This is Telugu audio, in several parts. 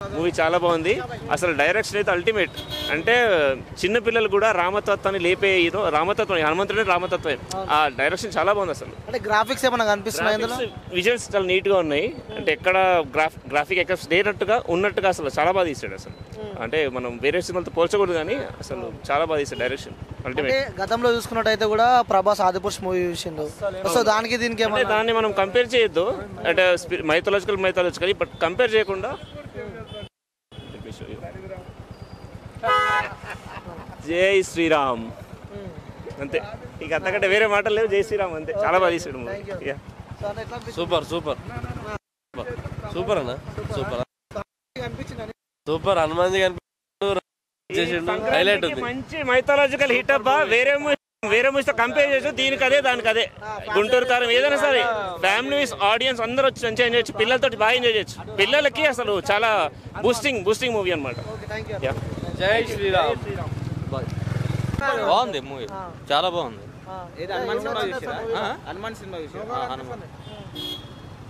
మూవీ చాలా బాగుంది. అసలు డైరెక్షన్ అయితే అల్టిమేట్. అంటే చిన్న పిల్లలు కూడా రామతత్వాన్ని లేపే హీరో. రామతత్వం, హనుమంతుడే రామతత్వం. ఆ డైరెక్షన్ చాలా బాగుంది. అసలు అంటే గ్రాఫిక్స్ ఏమైనా కనిపిస్తున్నాయి ఇందులో? విజువల్స్ చాలా నీట్గా ఉన్నాయి. అంటే ఎక్కడ గ్రాఫిక్ ఎఫెక్ట్స్ లేనట్టుగా ఉన్నట్టుగా అసలు చాలా బాగా తీసాడు అసలు. అంటే మనం వేరే సినిమాలతో పోల్చకూడదు కానీ అసలు చాలా బాగా తీసాడు డైరెక్షన్. అల్టిమేట్. గతంలో చూసుకున్నట్టయితే కూడా ప్రభాస్ ఆదిపురుష్ మూవీ చూసిండు. సో దానికి దీనికి అంటే దాన్ని మనం కంపేర్ చేయొద్దు. అంటే మైథాలజికల్ బట్ కంపేర్ చేయకుండా జై శ్రీరామ్ అంతే. ఇక అంతకంటే వేరే మాటలు లేవు. జై శ్రీరామ్ అంతే. చాలా బాగా తీసాడు మూవీ. సూపర్ సూపర్ సూపర్ అన్న. Super super. హనుమాన్ హైలైట్ ఉంది. మంచి మైథాలజికల్ హిట్ అబ్బా. వేరే మూవీస్ తో కంపేర్ చేసి దీనికి అదే దానికి అదే. గుంటూరు కారం ఏదైనా సరే ఫ్యామిలీస్ ఆడియన్స్ అందరూ వచ్చి మంచిగా ఎంజాయ్ చేయొచ్చు. పిల్లలతో బాగా ఎంజాయ్ చేయొచ్చు. పిల్లలకి అసలు చాలా బూస్టింగ్ మూవీ అనమాట. జై శ్రీరామ్. బాగుంది మూవీ, చాలా బాగుంది.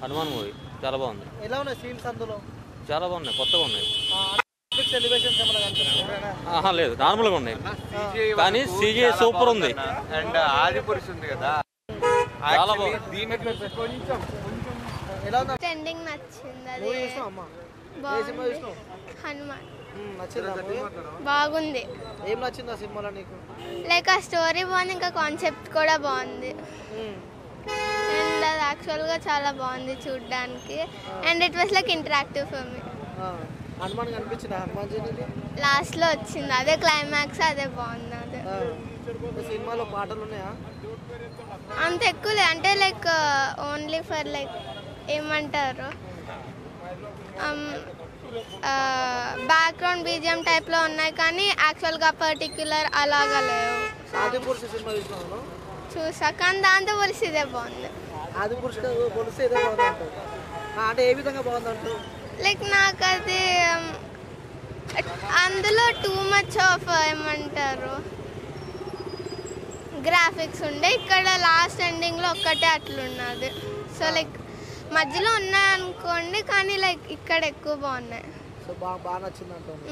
హనుమాన్ మూవీ చాలా బాగుంది. చాలా బాగున్నాయి, కొత్తగా ఉన్నాయి. లేదు, నార్మల్గా ఉన్నాయి. కానీ CGI సూపర్ ఉంది. అండ్ ఆదిపురుష్ ఉంది కదా, చాలా బాగుంది. ట్రెండింగ్ నచ్చింది. హనుమాన్ బాగుంది. ఏం నచ్చింది ఆ సినిమాలో నీకు? లైక్ ఆ స్టోరీ బాగుంది, ఇంకా కాన్సెప్ట్ కూడా బాగుంది. అండ్ అది యాక్చువల్గా చాలా బాగుంది చూడడానికి. And it was like interactive for me. Hanuman కనిపించింది. హనుమాన్ లాస్ట్లో వచ్చింది, అదే క్లైమాక్స్, అదే బాగుంది. అదే సినిమాలో పాటలు ఉన్నాయా? అంత ఎక్కువ లేదు. అంటే లైక్ ఓన్లీ ఫర్ లైక్ ఏమంటారు బ్యాక్గ్రౌండ్ BGM టైప్లో ఉన్నాయి, కానీ యాక్చువల్గా పర్టిక్యులర్ అలాగా లేవు. చూసా, కానీ దాంతో పోలిసి ఇదే బాగుంది. అంటే ఏ విధంగా బాగుందంట? లైక్ నాకు అది అందులో టూ మచ్ ఆఫ్ ఏమంటారు గ్రాఫిక్స్ ఉండే. ఇక్కడ లాస్ట్ ఎండింగ్లో ఒక్కటే అట్లున్నది. సో లైక్ మధ్యలో ఉన్నాయి అనుకోండి, కానీ లైక్ ఇక్కడ ఎక్కువ బాగున్నాయి. సో బాగా నచ్చింది అంటారు.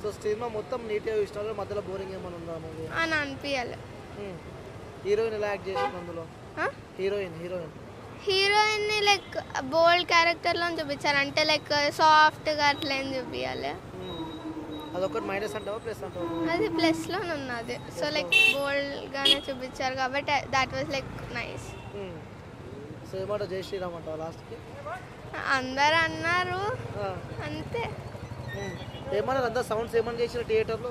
సో సినిమా మొత్తం నీట్గా ఇష్టం, మధ్యలో బోరింగ్ ఏమైనా ఉందా మూవీ అని అనిపించాలి. హీరోయిన్ ఎలా యాక్ట్ చేసింది అందులో? హీరోయిన్ని లైక్ బోల్డ్ క్యారెక్టర్లో చూపించారు. అంటే లైక్ సాఫ్ట్గా అట్లా ఏం చూపించాలి. అదొకటి మైనస్ అంటావా ప్లస్ అంటావా? అది ప్లస్లో ఉన్నది. సో లైక్ బోల్డ్గానే చూపించారు కాబట్టి that was like nice. So ఏమంటావు? జై శ్రీరామ్ అంటావా లాస్ట్కి? అందరు అన్నారు అంతే. ఏమన్నారు అందరు? సౌండ్స్ ఏమన్నా చేసిన థియేటర్లో?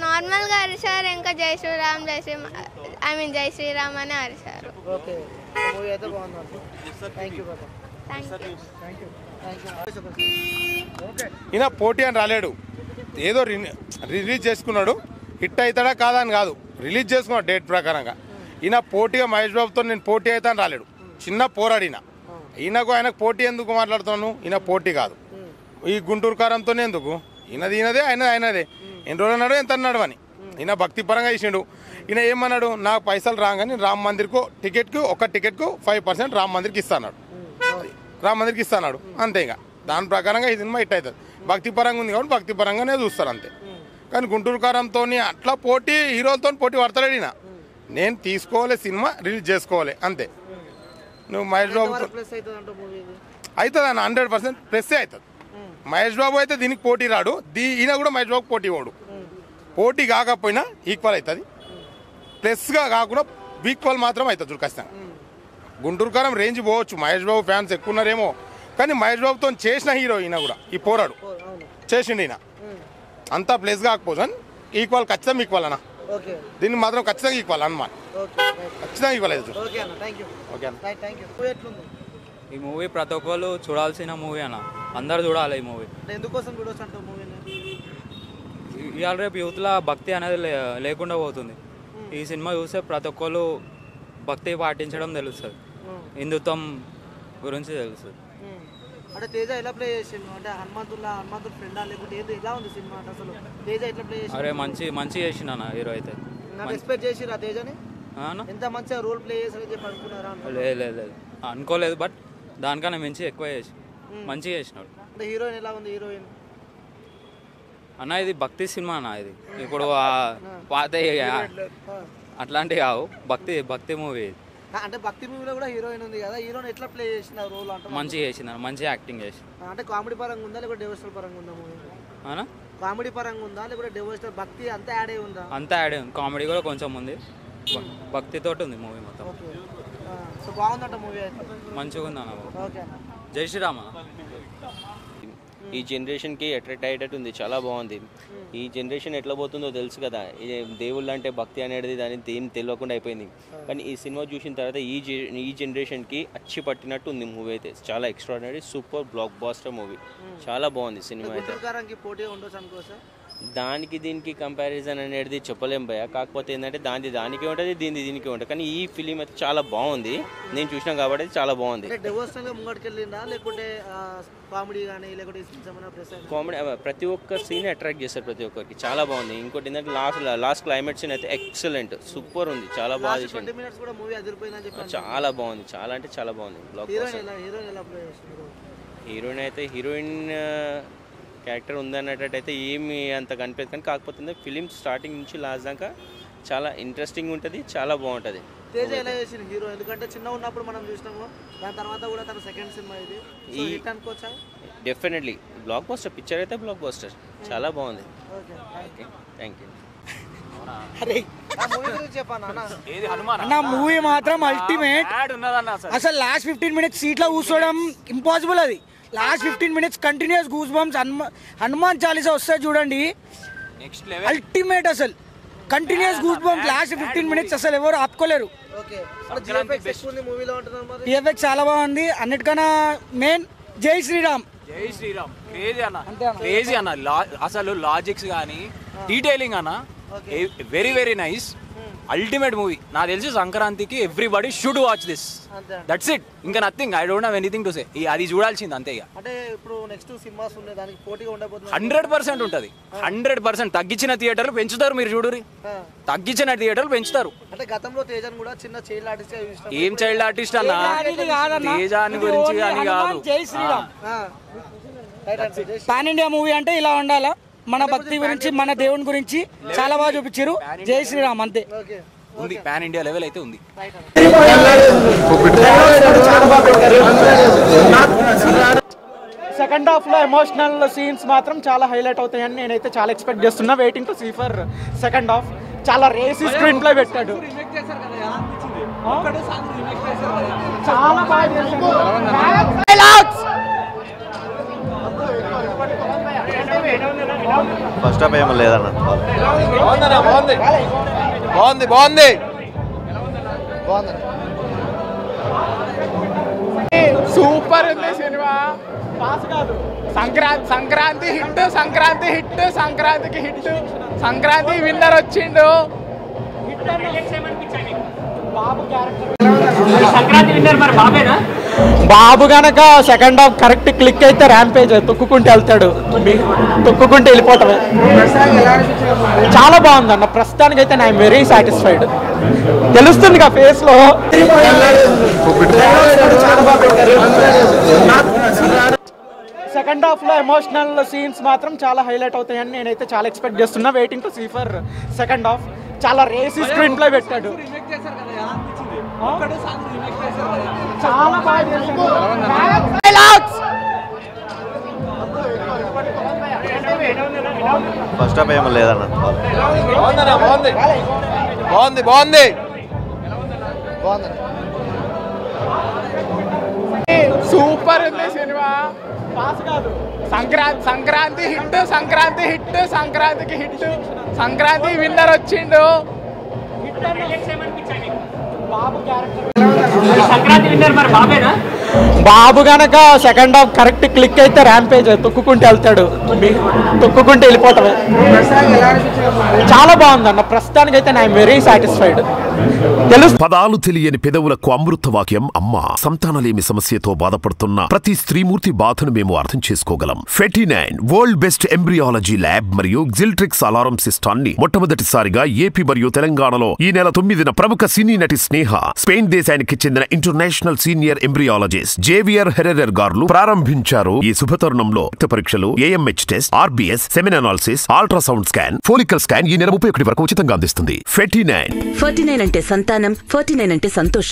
నార్మల్గా అరిచారు, ఇంకా జై శ్రీరామ్ జై శ్రీరామ్ అని అరిచారు. ఓకే, మూవీ అయితే బాగుంది. థ్యాంక్ యూ బాబా. ఈయన పోటీ అని రాలేడు, ఏదో రిలీజ్ చేసుకున్నాడు. హిట్ అవుతాడా కాదా అని కాదు, రిలీజ్ చేసుకున్నాడు డేట్ ప్రకారంగా. ఈయన పోటీగా మహేష్ బాబుతో నేను పోటీ అవుతా అని రాలేడు, చిన్న పోరాడు ఈయన. ఆయనకు పోటీ ఎందుకు మాట్లాడుతున్నాను? ఈయన పోటీ కాదు. ఈ గుంటూరు కారంతోనే ఎందుకు? ఈయనదే ఆయనదే. ఎన్ని రోజులు అన్నాడు, ఎంత అన్నాడు అని. ఈయన భక్తి పరంగా ఇచ్చిండు. ఈయన ఏమన్నాడు? నాకు పైసలు రాగానే రామ్ మందిర్కు ఒక టికెట్కు 5% రామ్ మందిర్కి ఇస్తాడు అంతే. ఇక దాని ప్రకారంగా ఈ సినిమా హిట్ అవుతుంది. భక్తి పరంగా ఉంది కాబట్టి భక్తి పరంగానే చూస్తారు అంతే. కానీ గుంటూరు కారంతో అట్లా పోటీ, హీరోలతో పోటీ పడతలేడు ఈయన. నేను తీసుకోవాలి, సినిమా రిలీజ్ చేసుకోవాలి అంతే. నువ్వు మహేష్ బాబు అవుతుంది అన్న, 100% ప్లస్సే అవుతుంది. మహేష్ బాబు అయితే దీనికి పోటీ రాడు, ఈయన కూడా మహేష్ బాబు పోటీ వాడు. పోటీ కాకపోయినా ఈక్వల్ అవుతుంది, ప్లస్గా కాకుండా ఈక్వల్ మాత్రం అవుతుంది ఖచ్చితంగా. గుంటూరు కారం రేంజ్ పోవచ్చు, మహేష్ బాబు ఫ్యాన్స్ ఎక్కువ ఉన్నారేమో, కానీ మహేష్ బాబుతో చేసిన హీరో ఈయన కూడా. ఈ పోరాడు చేసిండు ఈయన, అంతా ప్లస్ కాకపోవచ్చు కానీ ఈక్వల్, ఖచ్చితంగా ఈక్వల్ అన్న. దీన్ని మాత్రం ఖచ్చితంగా ఈక్వల్ అన్నమాట, ఖచ్చితంగా ఈక్వల్ అవుతుంది. ఓకే అన్న. ఈ మూవీ ప్రతి ఒక్కరు చూడాల్సిన మూవీ అన్న, అందరు చూడాలి ఈ మూవీ. ఎందుకోసం చూడొచ్చు అంటే మూవీని? ఇవాళ రేపు యూత్లో భక్తి అనేది లేకుండా పోతుంది. ఈ సినిమా చూస్తే ప్రతి ఒక్కరు భక్తి పాటించడం తెలుస్తుంది, హిందుత్వం గురించి తెలుస్తుంది. అంటే తేజ ఎలా ప్లే చేసిండు? అంటే హనుమంతుడు ఫ్రెండా లేకుంటే ఎలా ఉంది సినిమా? అంటే అసలు తేజ ఎట్లా ప్లే చేసిండు? అరే మంచి చేసిన అన్న హీరో అయితే. ఎక్స్పెక్ట్ చేసిరా తేజని? ఎంత మంచిగా రోల్ ప్లే చేసి చెప్పి అనుకున్నారా? లేదు అనుకోలేదు, బట్ దానికన్నా మంచిగా ఎక్కువ చేసి మంచిగా చేసినాడు. అంటే హీరోయిన్ ఎలా ఉంది? హీరోయిన్ అన్న ఇది భక్తి సినిమా అన్న. ఇది ఇప్పుడు పాత అట్లాంటివి కావు, భక్తి మూవీ. అంటే భక్తి మూవీలో కూడా హీరోయిన్ ఉంది కదా, హీరోయిన్ ఎట్లా ప్లే చేసిన రోల్? అంటే మంచిగా చేసింది, మంచిగా యాక్టింగ్ చేసి. అంటే కామెడీ పరంగా ఉందా లేకపోతే డివోషనల్ పరంగా ఉందా మూవీ? అవునా, కామెడీ పరంగా ఉందా లేకపోతే డివోషనల్ భక్తి అంతా యాడ్ అయి ఉందా? అంతా యాడ్ ఉంది, కామెడీ కూడా కొంచెం ఉంది, భక్తితోటి ఉంది మూవీ మొత్తం. ఓకే, సో బాగుందంట మూవీ అయితే. మంచిగా ఉంది అన్న. ఓకే, జై శ్రీరామ. ఈ జనరేషన్కి అట్రాక్ట్ అయ్యేటట్టు ఉంది, చాలా బాగుంది. ఈ జనరేషన్ ఎట్లా పోతుందో తెలుసు కదా, దేవుళ్ళు అంటే భక్తి అనేది దాని ఏం తెలియకుండా అయిపోయింది. కానీ ఈ సినిమా చూసిన తర్వాత ఈ జనరేషన్కి అచ్చి పట్టినట్టు ఉంది మూవీ అయితే. చాలా extraordinary, super blockbuster movie, చాలా బాగుంది సినిమా అయితే. దానికి దీనికి కంపారిజన్ అనేది చెప్పలేం భయ. కాకపోతే ఏంటంటే దానికి ఉంటుంది, దీనికి ఉంటుంది. కానీ ఈ ఫిలిం అయితే చాలా బాగుంది, నేను చూసినా కాబట్టి చాలా బాగుంది. కామెడీ ప్రతి ఒక్క సీన్ అట్రాక్ట్ చేస్తారు ప్రతి ఒక్కరికి, చాలా బాగుంది. ఇంకోటి ఏంటంటే లాస్ట్ క్లైమాక్స్ సీన్ అయితే ఎక్సలెంట్, సూపర్ ఉంది, చాలా బాగా చేసింది, చాలా బాగుంది, చాలా అంటే చాలా బాగుంది. బ్లాక్ హీరోయిన్ అయితే హీరోయిన్ క్యారెక్టర్ ఉందన్నట్టయితే ఏమి అంత కనిపించదు. కానీ కాకపోతే ఫిలిం స్టార్టింగ్ నుంచి లాస్ట్ దాకా చాలా ఇంట్రెస్టింగ్ ఉంటుంది, చాలా బాగుంటుంది. తేజ ఎలా చేసింది హీరో? ఎందుకంటే చిన్న ఉన్నప్పుడు మనం చూసినాము, దాని తర్వాత కూడా తన సెకండ్ సినిమా ఇది, ఈ హిట్ అనుకోవచ్చా? డెఫినెట్లీ బ్లాక్ బస్టర్ పిక్చర్ అయితే బ్లాక్ బస్టర్, చాలా బాగుంది. Okay, thank you. అన్న మూవీ మాత్రం అల్టిమేట్. అసలు లాస్ట్ 15 minutes సీట్లో కూర్చోవడం ఇంపాసిబుల్. అది last 15 minutes continuous goose bumps. Hanuman Chalisa వస్తే చూడండి, అల్టిమేట్. అసలు continuous goose bumps last 15 minutes, అసలు ఎవరు ఆపుకోలేరు. విఎఫ్ఎక్స్ చాలా బాగుంది. అన్నిటికన్నా మెయిన్ జై శ్రీరామ్. జై శ్రీరామ్ క్రేజీ అన్న, క్రేజీ అన్న. అసలు లాజిక్స్ కానీ డీటెయిలింగ్ అన్న very very nice, ultimate movie. నాకు తెలిసి సంక్రాంతికి everybody should watch this, that's it. ఇంకా nothing, I don't have anything to say. అది చూడాల్సింది అంతే. ఇక అంటే ఇప్పుడు నెక్స్ట్ సినిమాస్ ఉన్నాయి, దానికి పోటీగా ఉండబోతుంది. 100% ఉంటుంది, 100%. తగ్గించిన థియేటర్లు పెంచుతారు, మీరు చూడురి, తగ్గించిన థియేటర్లు పెంచుతారు. అంటే గతంలో తేజన్ కూడా చిన్న చైల్డ్ ఆర్టిస్ట్. ఏం చైల్డ్ ఆర్టిస్ట్ అన్న, తేజాని గురించి అని కాదు. జై శ్రీరామ్ పాన్ ఇండియా మూవీ అంటే ఇలా ఉండాలా. మన భక్తి గురించి, మన దేవుని గురించి చాలా బాగా చూపించారు. జై శ్రీరామ్ అంతే ఉంది, పాన్ ఇండియా లెవెల్ అయితే ఉంది. సెకండ్ హాఫ్ లో ఎమోషనల్ సీన్స్ మాత్రం చాలా హైలైట్ అవుతాయని నేనైతే చాలా ఎక్స్పెక్ట్ చేస్తున్నా. Waiting to see for second half. చాలా రేసి స్క్రీన్ ప్లే పెట్టాడు, చాలా ఫస్ట్ హాఫ్ ఏమో లేదన్న, బాగుంది బాగుంది బాగుంది. సూపర్ ఉంది సినిమా. సంక్రాంతి హిట్, సంక్రాంతికి హిట్, సంక్రాంతి విన్నర్ వచ్చిండు. బాబు గనక సెకండ్ హాఫ్ కరెక్ట్ క్లిక్ అయితే ర్యాంపేజ్ తొక్కుకుంటూ వెళ్తాడు, తొక్కుకుంటూ వెళ్ళిపోవటమే. చాలా బాగుంది అన్న, ప్రస్తుతానికి అయితే ఐఎమ్ వెరీ సాటిస్ఫైడ్. తెలుస్తుంది కదా ఫేస్ లో. సెకండ్ హాఫ్ లో ఎమోషనల్ సీన్స్ మాత్రం చాలా హైలైట్ అవుతాయని నేనైతే చాలా ఎక్స్పెక్ట్ చేస్తున్నా. Waiting to see for second half. చాలా రేసి స్క్రీన్ ప్లే పెట్టాడు, చాలా ఫస్ట్ హాఫ్ ఏమో లేదన్న, బాగుంది బాగుంది బాగుంది. సూపర్ ఉంది సినిమా. సంక్రాంతి హిట్, సంక్రాంతికి హిట్, సంక్రాంతి విన్నర్ వచ్చిండు. బాబు గనక సెకండ్ హాఫ్ కరెక్ట్ క్లిక్ అయితే ర్యాంపేజ్ తొక్కుకుంటూ వెళ్తాడు, తొక్కుకుంటూ వెళ్ళిపోవటమే. చాలా బాగుంది అన్న, ప్రస్తుతానికి అయితే ఐఎమ్ వెరీ సాటిస్ఫైడ్. పదాలు తెలియని పెదవులకు అమృత వాక్యం అమ్మ. సంతానలేమి సమస్యతో బాధపడుతున్న ప్రతి స్త్రీమూర్తి బాధను మేము అర్థం చేసుకోగలం. 49 వరల్డ్ బెస్ట్ ఎంబ్రియాలజీ ల్యాబ్ మరియు జిల్ట్రిక్స్ అలారం సిస్టాన్ని మొట్టమొదటిసారిగా ఏపీ మరియు తెలంగాణలో ఈ నెల 9న ప్రముఖ సినీ నటి స్నేహ, స్పెయిన్ దేశానికి చెందిన international senior embryologist Javier Herrera గారు ప్రారంభించారు. ఈ శుభతరుణంలో రక్త పరీక్షలు, AMH test, RBS, semen analysis, ultrasound scan, follicle scan ఈ నెల 31 వరకు ఉచితంగా అందిస్తుంది. 49 49 అంటే సంతానం, 49 అంటే సంతోషం.